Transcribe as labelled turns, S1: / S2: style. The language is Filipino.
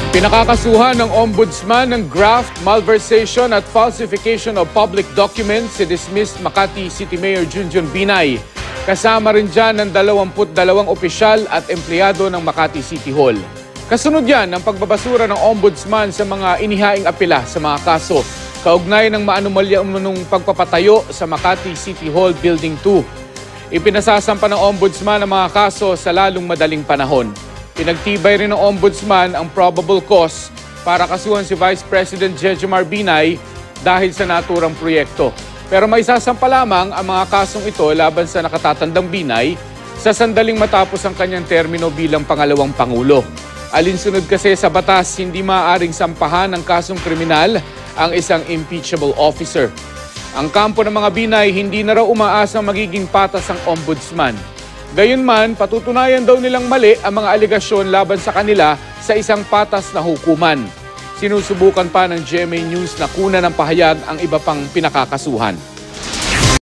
S1: Pinakakasuhan ng Ombudsman ng graft, malversation at falsification of public documents si dismissed Makati City Mayor Junjun Binay. Kasama rin dyan ng 22 opisyal at empleyado ng Makati City Hall. Kasunod yan ang pagbabasura ng Ombudsman sa mga inihaing apela sa mga kaso kaugnay ng maanumalya umunong pagpapatayo sa Makati City Hall Building 2. Ipinasasampa ng Ombudsman ang mga kaso sa lalong madaling panahon. Pinagtibay rin ng Ombudsman ang probable cause para kasuhan si Vice President Jejomar Binay dahil sa naturang proyekto. Pero may sasampa lamang ang mga kasong ito laban sa nakatatandang Binay sa sandaling matapos ang kanyang termino bilang pangalawang Pangulo. Alinsunod kasi sa batas, hindi maaaring sampahan ng kasong kriminal ang isang impeachable officer. Ang kampo ng mga Binay hindi na raw umaasang magiging patas ang Ombudsman. Gayunman, patutunayan daw nilang mali ang mga aligasyon laban sa kanila sa isang patas na hukuman. Sinusubukan pa ng GMA News na kunan ng pahayag ang iba pang pinakakasuhan.